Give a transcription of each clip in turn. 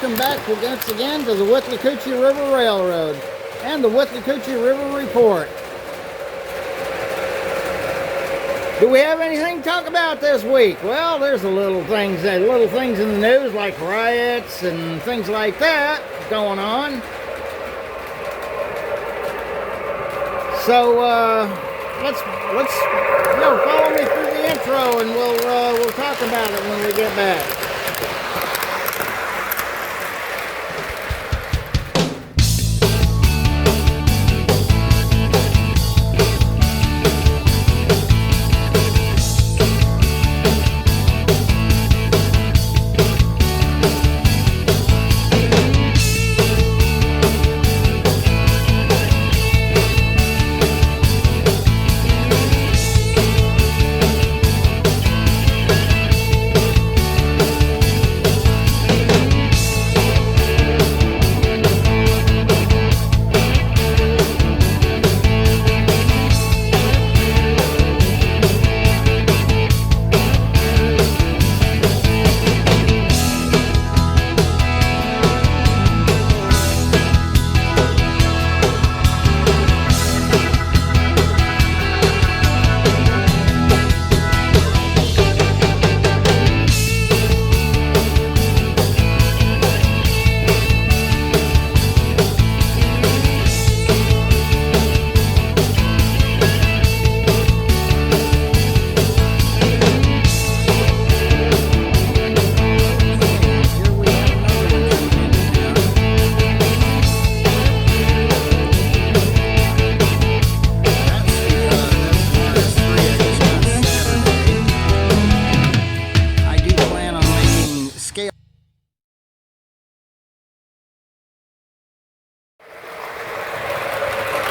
welcome back once again to the Withlacoochee River Railroad and the Withlacoochee River Report. Do we have anything to talk about this week? Well, there's little things in the news like riots and things like that going on. So let's follow me through the intro and we'll talk about it when we get back.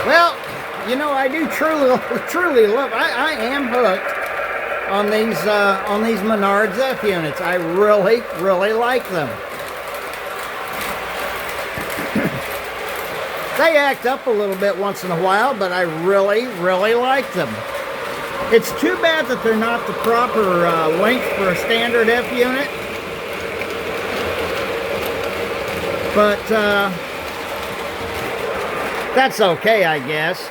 Well, you know, I do truly love. I am hooked on these Menards F units. I really like them. They act up a little bit once in a while, but I really like them. It's too bad that they're not the proper length for a standard F unit. But that's okay, I guess.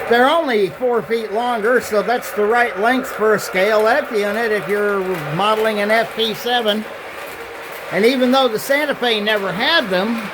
They're only 4 feet longer, so that's the right length for a scale F unit if you're modeling an FP7. And even though the Santa Fe never had them,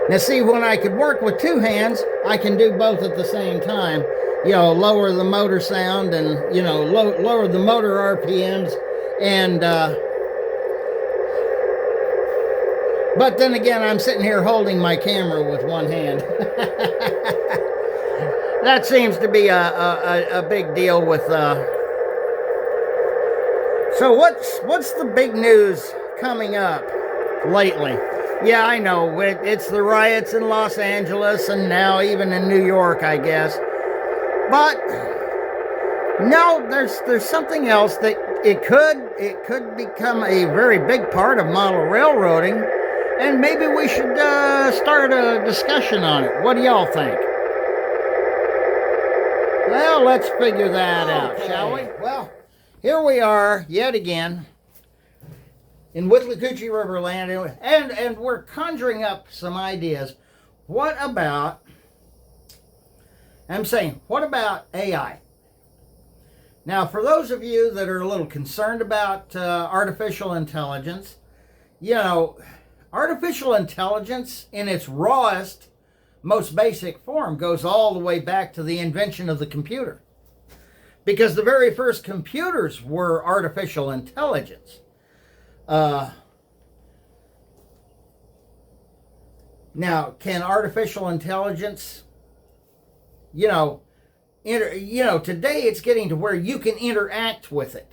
now see, when I could work with two hands, I can do both at the same time. You know, lower the motor sound and, you know, lower the motor RPMs. And, but then again, I'm sitting here holding my camera with one hand. That seems to be a big deal with, so what's the big news coming up lately? Yeah, I know, it's the riots in Los Angeles and now even in New York, I guess. But no, there's something else that it could become a very big part of model railroading, and maybe we should start a discussion on it. What do y'all think? Well, let's figure that out, shall we? Well, here we are yet again in Withlacoochee Riverland, and we're conjuring up some ideas. What about AI? Now, for those of you that are a little concerned about artificial intelligence, you know, artificial intelligence in its rawest, most basic form goes all the way back to the invention of the computer. Because the very first computers were artificial intelligence. Now, can artificial intelligence, today it's getting to where you can interact with it.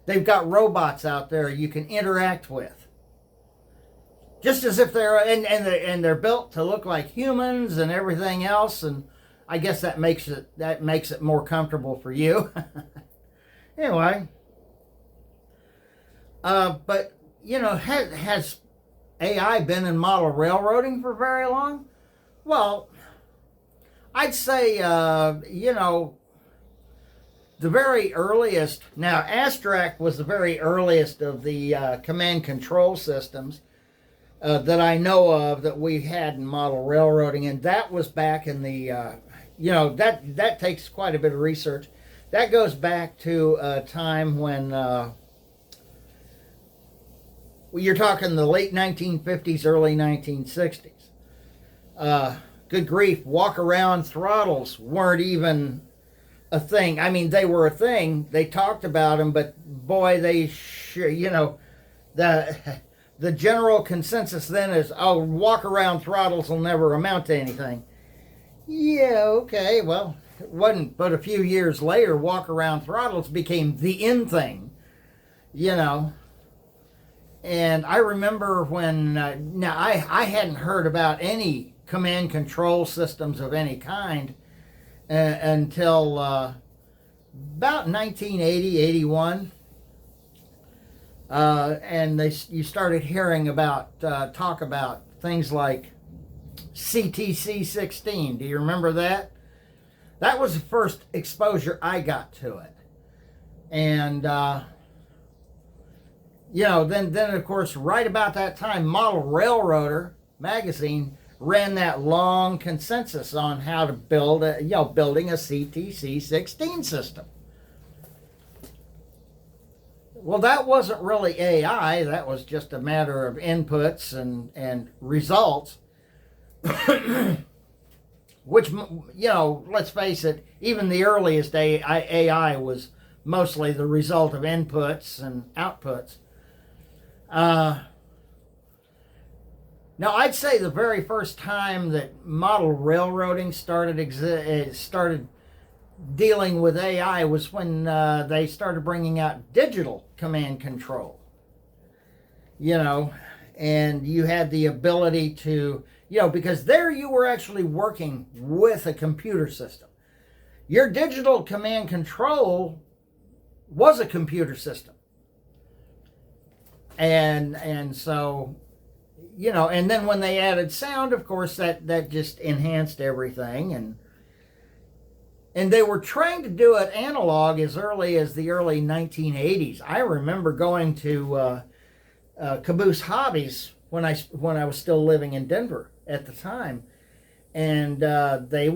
They've got robots out there you can interact with. Just as if they're, and they're built to look like humans and everything else. And I guess that makes it more comfortable for you. Anyway, but has AI been in model railroading for very long? Well, I'd say the very earliest. Now, Astrac was the very earliest of the command control systems that I know of that we had in model railroading, and that was back in the that takes quite a bit of research. That goes back to a time when you're talking the late 1950s, early 1960s. Good grief, walk around throttles weren't even a thing. I mean, they were a thing. They talked about them, but boy, the general consensus then is, oh, walk around throttles will never amount to anything. Yeah, okay, well, it wasn't but a few years later, walk around throttles became the in thing, And I remember when, now I hadn't heard about any command control systems of any kind until about 1980, 81. And you started hearing about, talk about things like CTC 16. Do you remember that? That was the first exposure I got to it. And, then of course, right about that time, Model Railroader magazine ran that long consensus on how to build building a CTC 16 system. Well, that wasn't really AI. That was just a matter of inputs and results. Which, let's face it, even the earliest AI was mostly the result of inputs and outputs. Now, I'd say the very first time that model railroading started dealing with AI was when they started bringing out digital command control. And you had the ability to, because there you were actually working with a computer system. Your digital command control was a computer system. And so, and then when they added sound, of course, that just enhanced everything. And they were trying to do it analog as early as the early 1980s. I remember going to Caboose Hobbies when I was still living in Denver at the time, and they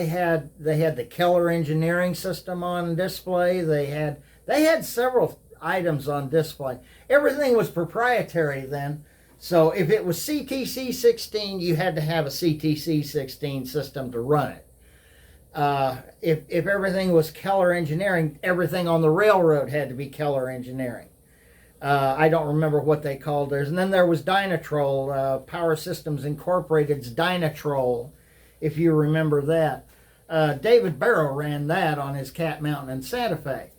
had the Keller Engineering system on display. They had several items on display. Everything was proprietary then. So if it was CTC 16, you had to have a CTC 16 system to run it. If everything was Keller Engineering, everything on the railroad had to be Keller Engineering. I don't remember what they called theirs. And then there was Dynatrol, Power Systems Incorporated's Dynatrol, if you remember that. David Barrow ran that on his Cat Mountain in Santa Fe.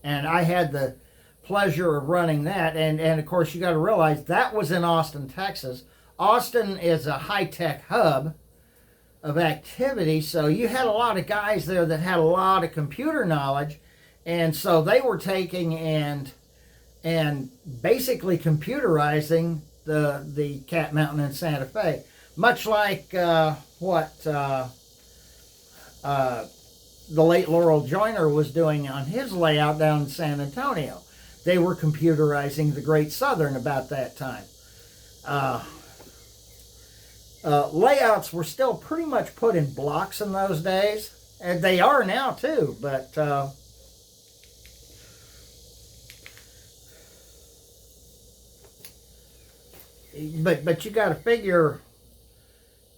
And I had the pleasure of running that. And of course, you got to realize that was in Austin, Texas. Austin is a high-tech hub of activity, so you had a lot of guys there that had a lot of computer knowledge, and so they were taking and basically computerizing the Cat Mountain in Santa Fe, much like what the late Laurel Joyner was doing on his layout down in San Antonio. They were computerizing the Great Southern about that time. Layouts were still pretty much put in blocks in those days, and they are now too, but you got to figure,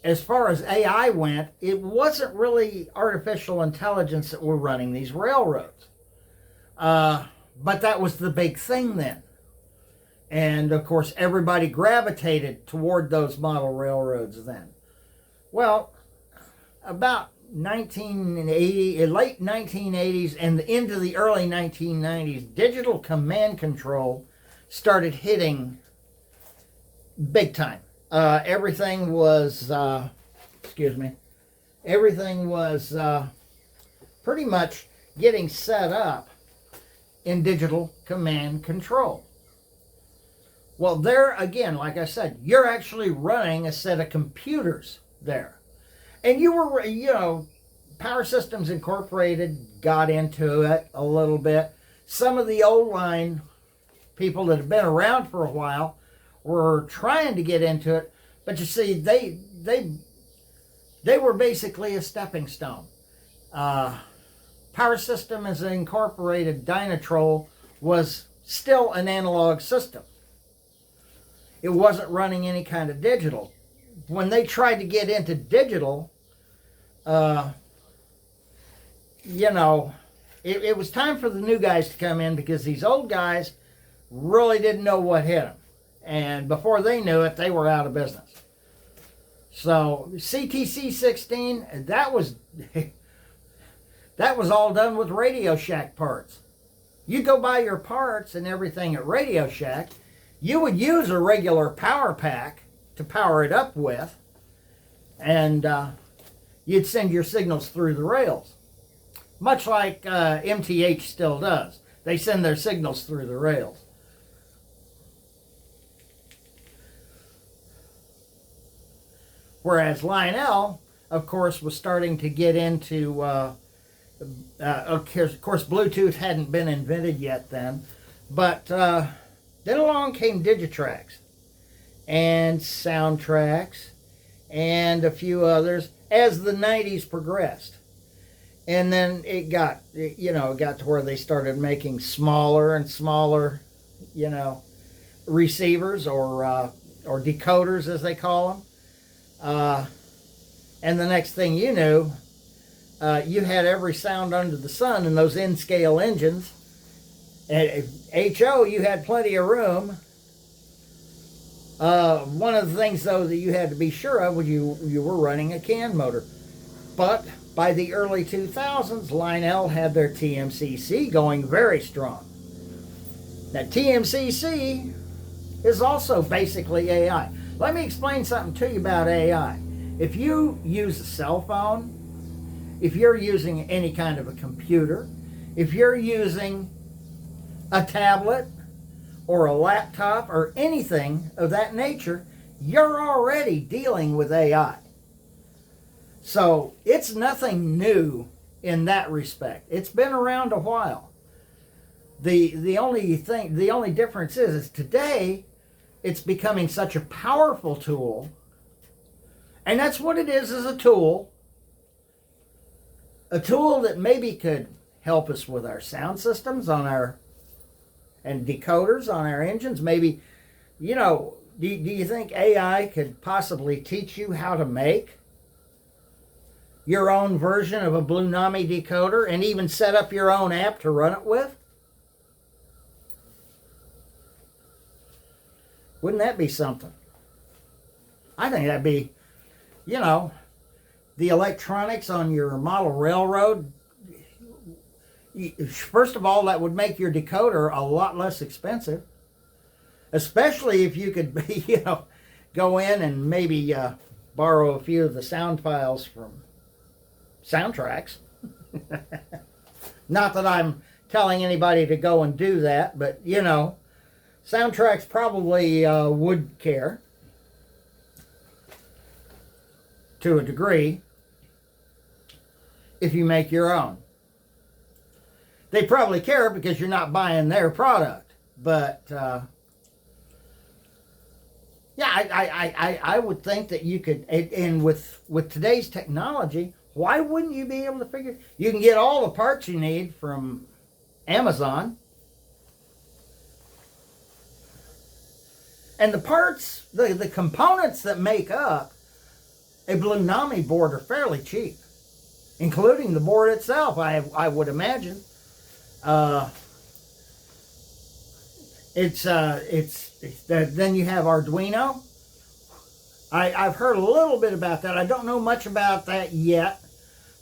as far as AI went, it wasn't really artificial intelligence that were running these railroads. But that was the big thing then. And of course, everybody gravitated toward those model railroads then. Well, about 1980, late 1980s and into the early 1990s, digital command control started hitting big time. Everything was excuse me, everything was pretty much getting set up in digital command control. Well, there again, like I said, you're actually running a set of computers there. And you were, Power Systems Incorporated got into it a little bit. Some of the old line people that have been around for a while were trying to get into it, but you see, they were basically a stepping stone. Power Systems Incorporated Dynatrol was still an analog system. It wasn't running any kind of digital. When they tried to get into digital, it was time for the new guys to come in, because these old guys really didn't know what hit them. And before they knew it, they were out of business. So CTC 16, that was all done with Radio Shack parts. You go buy your parts and everything at Radio Shack, you would use a regular power pack to power it up with, and you'd send your signals through the rails. Much like MTH still does. They send their signals through the rails. Whereas Lionel, of course, was starting to get into, of course, Bluetooth hadn't been invented yet then, but then along came Digitrax and Soundtrax and a few others as the 90s progressed. And then it got to where they started making smaller and smaller, receivers or decoders, as they call them. And the next thing you knew, you had every sound under the sun in those N-scale engines. At HO, you had plenty of room. One of the things, though, that you had to be sure of was you were running a CAN motor. But by the early 2000s, Lionel had their TMCC going very strong. Now, TMCC is also basically AI. Let me explain something to you about AI. If you use a cell phone, if you're using any kind of a computer, if you're using a tablet or a laptop or anything of that nature, you're already dealing with AI. So it's nothing new in that respect. It's been around a while. The only difference is today it's becoming such a powerful tool, and that's what it is a tool. A tool that maybe could help us with our sound systems and decoders on our engines. Maybe, do you think AI could possibly teach you how to make your own version of a Bluenami decoder and even set up your own app to run it with? Wouldn't that be something? I think that'd be, the electronics on your model railroad. First of all, that would make your decoder a lot less expensive, especially if you could, go in and maybe borrow a few of the sound files from Soundtracks. Not that I'm telling anybody to go and do that, but, Soundtracks probably would care to a degree if you make your own. They probably care because you're not buying their product. But, I would think that you could, and with today's technology, why wouldn't you be able to figure? You can get all the parts you need from Amazon. And the parts, the components that make up a Bluenami board are fairly cheap, including the board itself, I would imagine. Then you have Arduino. I've heard a little bit about that. I don't know much about that yet,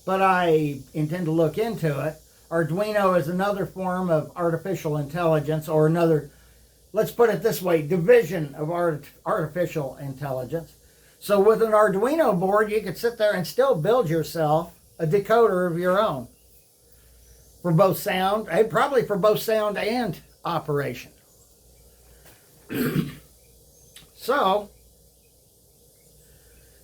but I intend to look into it. Arduino is another form of artificial intelligence, or another, let's put it this way, division of artificial intelligence. So with an Arduino board, you could sit there and still build yourself a decoder of your own for both sound, and probably for both sound and operation. So,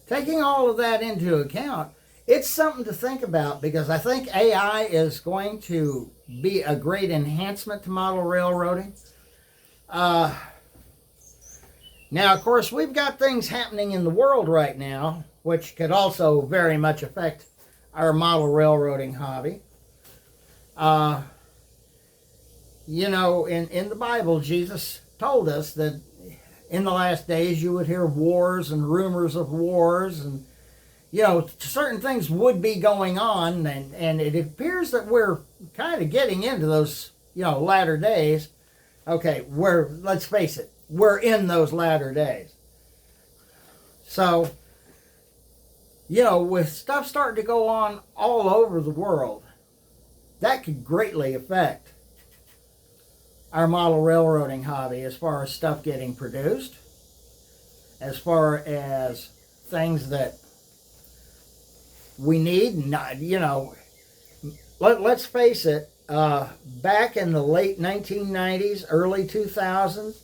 taking all of that into account, it's something to think about, because I think AI is going to be a great enhancement to model railroading. Now, of course, we've got things happening in the world right now, which could also very much affect our model railroading hobby. You know, in the Bible, Jesus told us that in the last days you would hear wars and rumors of wars, and you know, certain things would be going on, and it appears that we're kind of getting into those, you know, latter days. Okay, let's face it, we're in those latter days. So, you know, with stuff starting to go on all over the world, that could greatly affect our model railroading hobby, as far as stuff getting produced, as far as things that we need. Not, you know, let's face it, back in the late 1990s, early 2000s,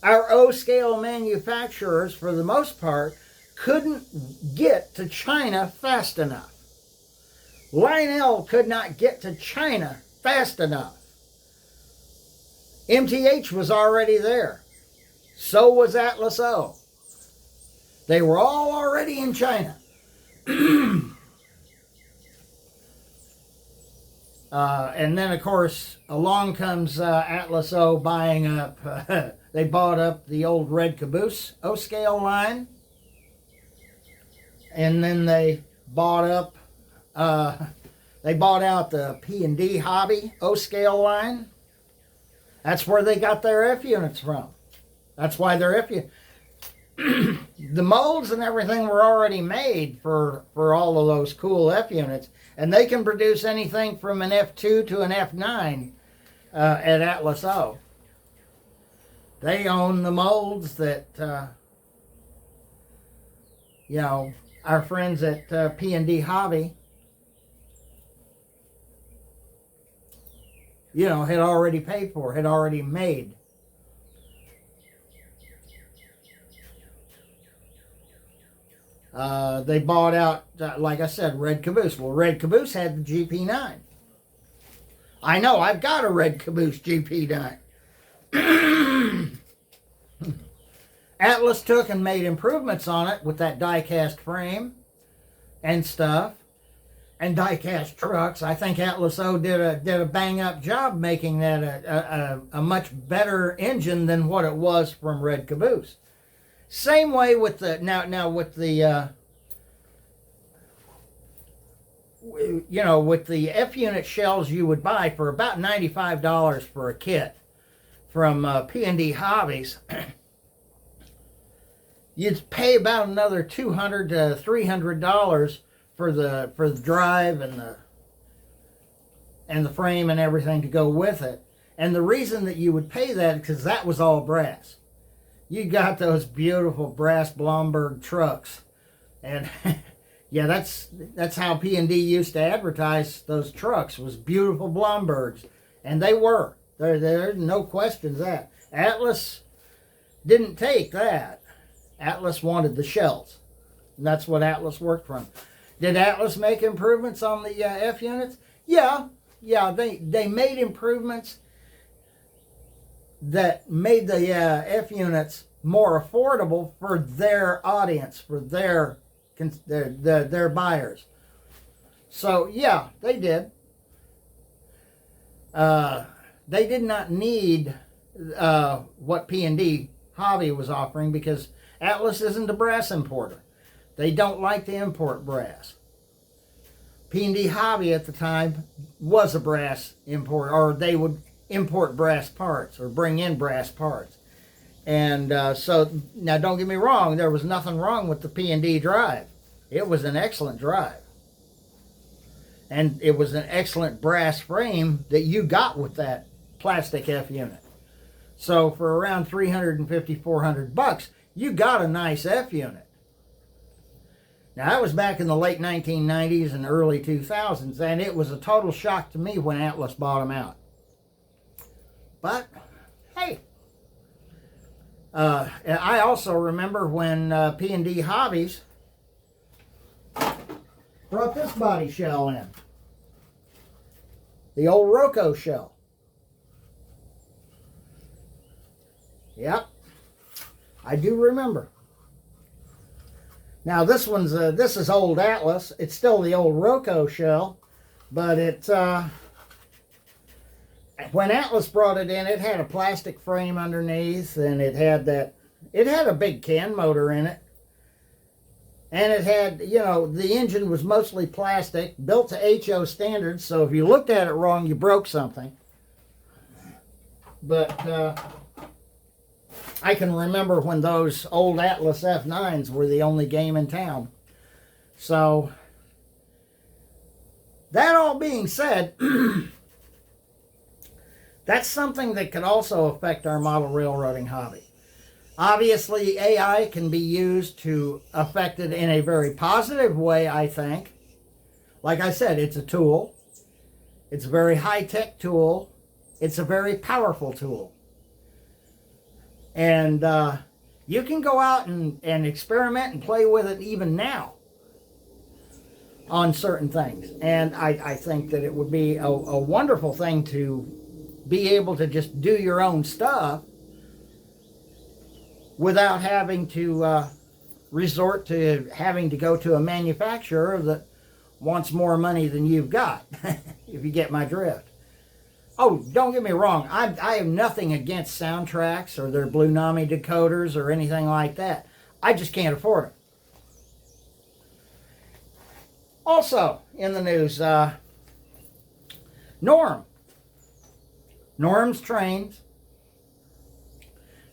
our O-scale manufacturers, for the most part, couldn't get to China fast enough. Lionel could not get to China fast enough. MTH was already there. So was Atlas O. They were all already in China. And then, of course, along comes Atlas O buying up, they bought up the old Red Caboose O-scale line. And then they bought up, they bought out the P&D Hobby O-scale line. That's where they got their F units from. That's why their F units. The molds and everything were already made for all of those cool F units. And they can produce anything from an F2 to an F9 at Atlas O. They own the molds that, you know, our friends at P&D Hobby, you know, had already paid for, had already made. They bought out, like I said, Red Caboose. Well, Red Caboose had the GP9. I know, I've got a Red Caboose GP9. Atlas took and made improvements on it with that die-cast frame and stuff, and die-cast trucks. I think Atlas O did a bang-up job making that a much better engine than what it was from Red Caboose. Same way with the now with the you know, with the F unit shells you would buy for about $95 for a kit from P&D Hobbies. You'd pay about another $200 to $300 for the drive and the frame and everything to go with it. And the reason that you would pay that is because that was all brass. You got those beautiful brass Blomberg trucks, and yeah, that's how P&D used to advertise those trucks, was beautiful Blombergs, and they were. There's no questions that. Atlas didn't take that. Atlas wanted the shells, and that's what Atlas worked from. Did Atlas make improvements on the F units? Yeah, they made improvements that made the F units more affordable for their audience, for their buyers. So yeah, they did. They did not need what P&D Hobby was offering, because Atlas isn't a brass importer. They don't like to import brass. P&D Hobby at the time was a brass importer, or they would import brass parts or bring in brass parts. And so, now don't get me wrong, there was nothing wrong with the P&D drive. It was an excellent drive. And it was an excellent brass frame that you got with that plastic F unit. So for around $350, $400, you got a nice F unit. Now, that was back in the late 1990s and early 2000s, and it was a total shock to me when Atlas bought them out. But, hey, I also remember when P&D Hobbies brought this body shell in. The old Roco shell. Yep, I do remember. Now this is old Atlas. It's still the old Roco shell, but it's when Atlas brought it in, it had a plastic frame underneath, and it had a big can motor in it, and it had, you know, the engine was mostly plastic, built to HO standards. So if you looked at it wrong, you broke something. But I can remember when those old Atlas F9s were the only game in town. So, that all being said, that's something that could also affect our model railroading hobby. Obviously, AI can be used to affect it in a very positive way, I think. Like I said, it's a tool. It's a very high-tech tool. It's a very powerful tool. And you can go out and experiment and play with it even now on certain things. And I think that it would be a wonderful thing to be able to just do your own stuff without having to resort to having to go to a manufacturer that wants more money than you've got, if you get my drift. Oh, don't get me wrong. I have nothing against soundtracks or their Blue Nami decoders or anything like that. I just can't afford them. Also, in the news, Norm's Trains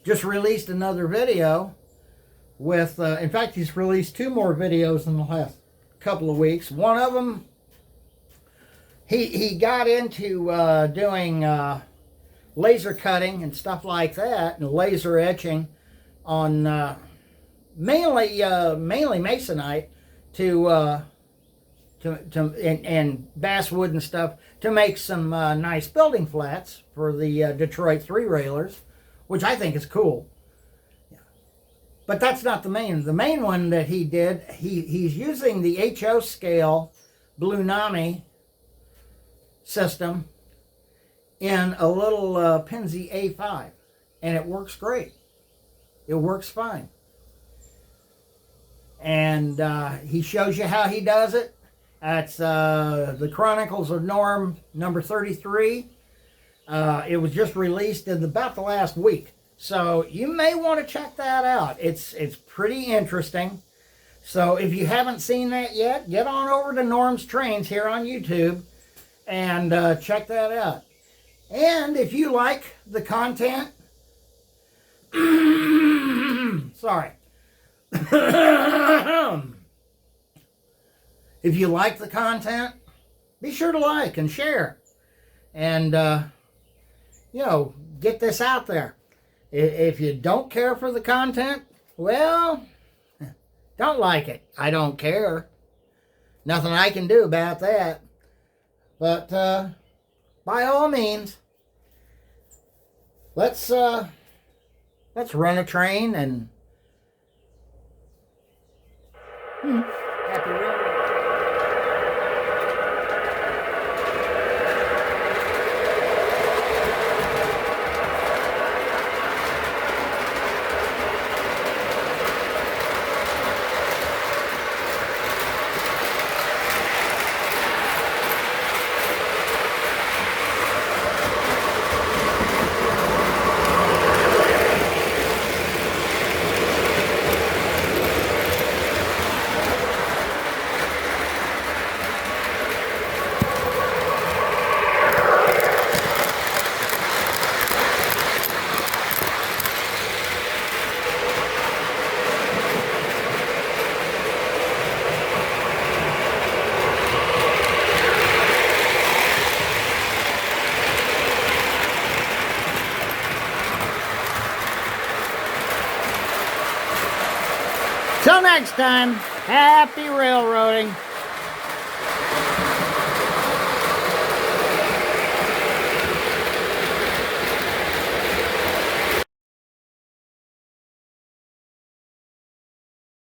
just released another video with, in fact, he's released 2 more videos in the last couple of weeks. One of them, he got into doing laser cutting and stuff like that, and laser etching on mainly masonite and basswood and stuff to make some nice building flats for the Detroit 3-railers, which I think is cool. But that's not the main. The main one that he did, he's using the HO scale Blue Nami system in a little Penzi A5, and it works great. It works fine. And he shows you how he does it. That's the Chronicles of Norm number 33. It was just released in about the last week. So you may want to check that out. It's pretty interesting. So if you haven't seen that yet, get on over to Norm's Trains here on YouTube and check that out. And if you like the content, sorry. If you like the content, be sure to like and share. And, get this out there. If you don't care for the content, well, don't like it. I don't care. Nothing I can do about that. But, by all means, let's run a train and happy railroad. Till next time. Happy railroading.